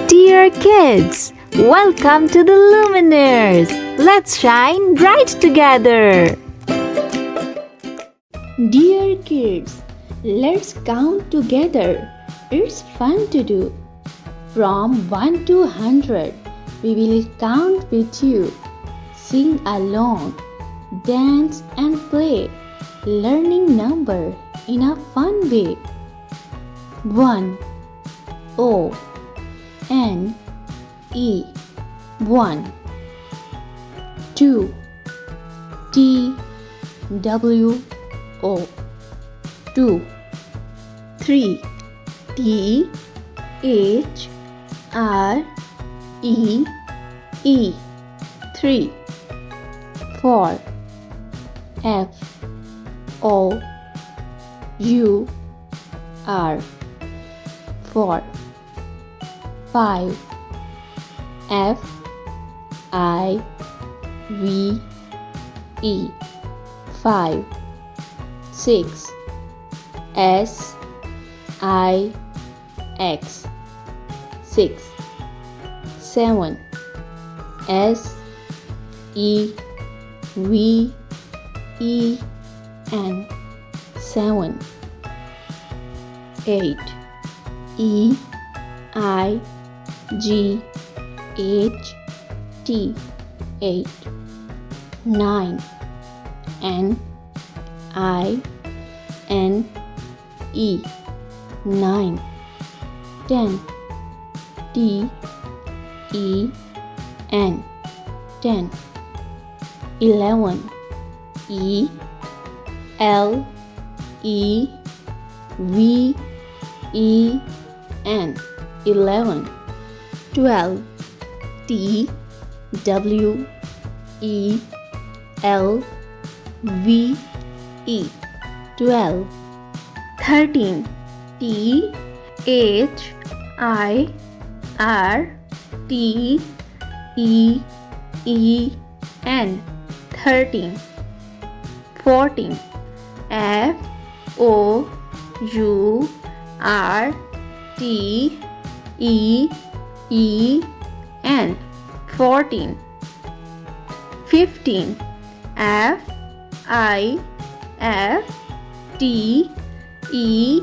Dear kids, welcome to the Luminaires. Let's shine bright together. Dear kids, let's count together. It's fun to do. From 1 to 100, we will count with you. Sing along, dance and play, learning number in a fun way. 1 O N E 1 2 T W O 2 3 T H R E E 3 4 F O U R 4 5 F I V E 5 6 S I X 6 7 S E V E N 7 8 E I G H T 8 9 N I N E 9 10 T E N 10 11 E L E V E N 11 12 T W E L V E 12 13 T H I R T E E N 13 14 F O U R T E E N 14 15 F I F T E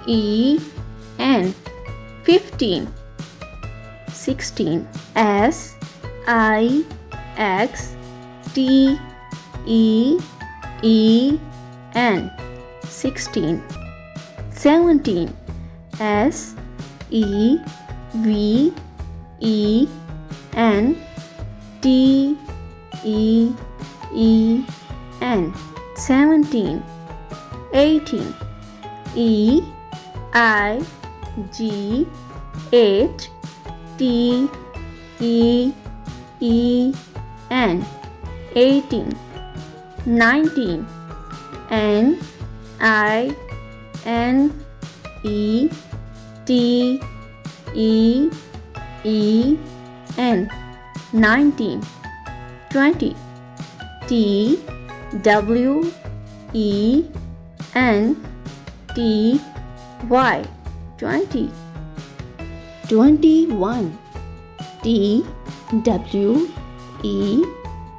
E N 15 16 S I X T E E N 16 17 S E V E N T E E N 17 18 E I G H T E E N 18 19 N I N E T E E N 19 20 T W E N T Y 20 21 T W E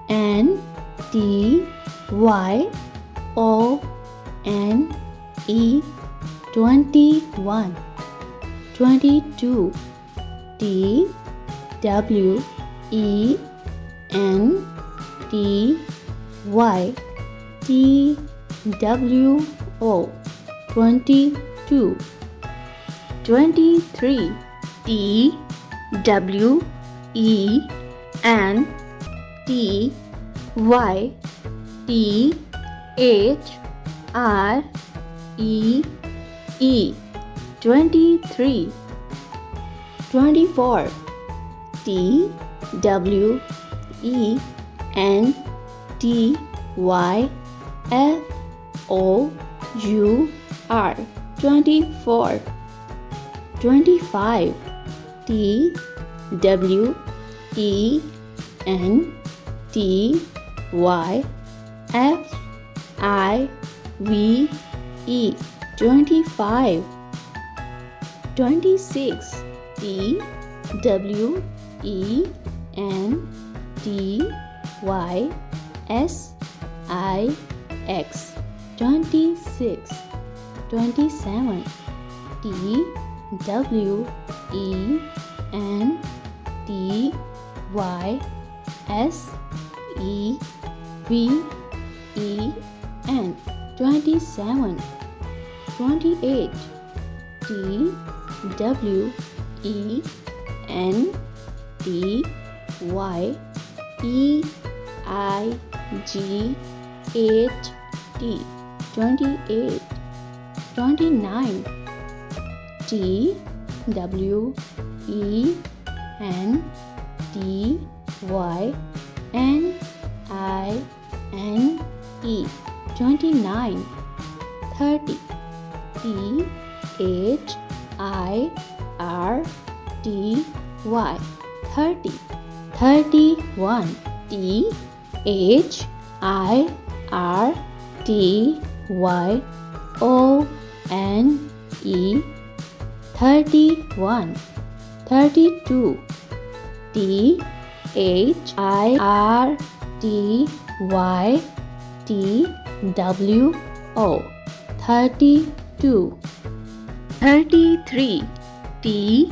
N T Y O N E 21 22 T W E N T Y T W O 22 23 T W E N T Y T H R E E 23 24 T W E N T Y F O U R 24 25 T W E N T Y F I V E 25 26 T W E N T Y S I X 26 27 T W E N T Y S E V E N 27 28 T W E N T Y E I G H T 28 29 T W E N T Y N I N E 29 30 T H I R T Y 30 31 T H I R T Y O N E 31 32 T H I R T Y T W O 32 33 T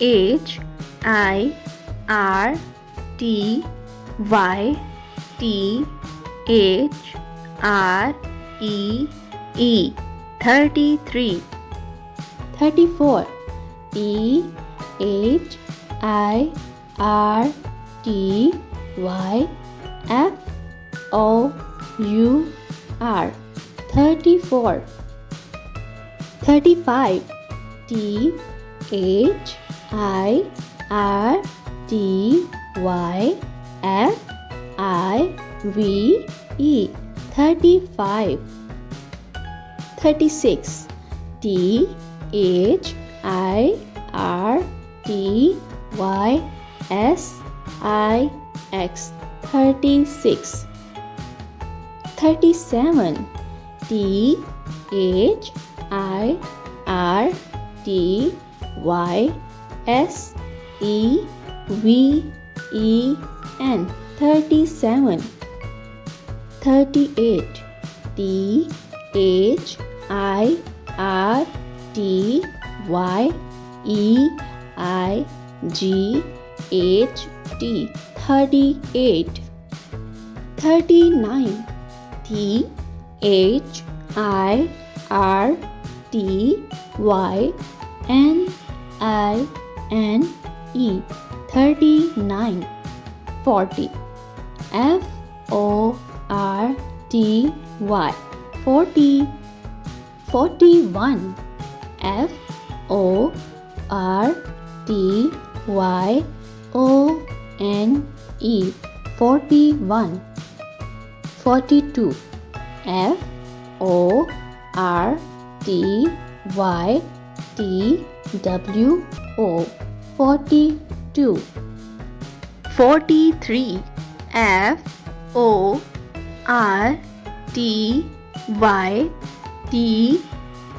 H I R T Y T H R E E 33 34 T H I R T Y F O U R 34 35 T H I R T Y F I V E 35 36 T H I R T Y S I X 36 37 T H I R T Y S E V E N 37 38 T H I R T Y E I G H T 38 39 T H I R T Y N I N E 39 40 F O R T Y 40 41 F O R T Y O N E 41 42 F O R T Y T W O 42 43 F O R T Y T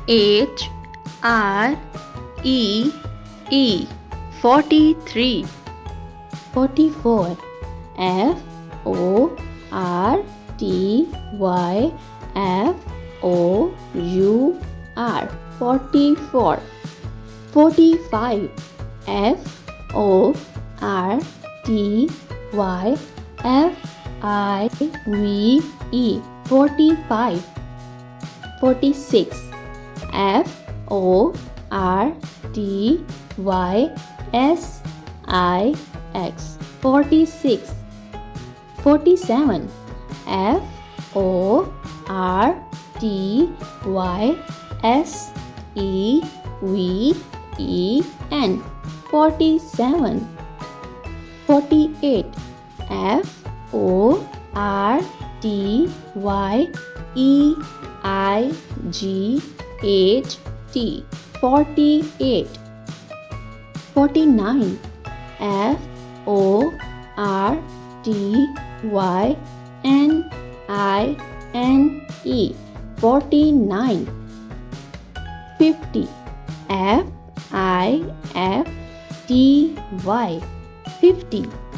H R E E 43 44 F O R T Y F O U R 44 45 F O R T Y F I V E 45 46 F O R T Y S I X 46 47 F O R T Y S E V E N 47 48 F O R T Y E I G H T 48 49 F O R T Y N I N E 49 50 F I F T Y 50.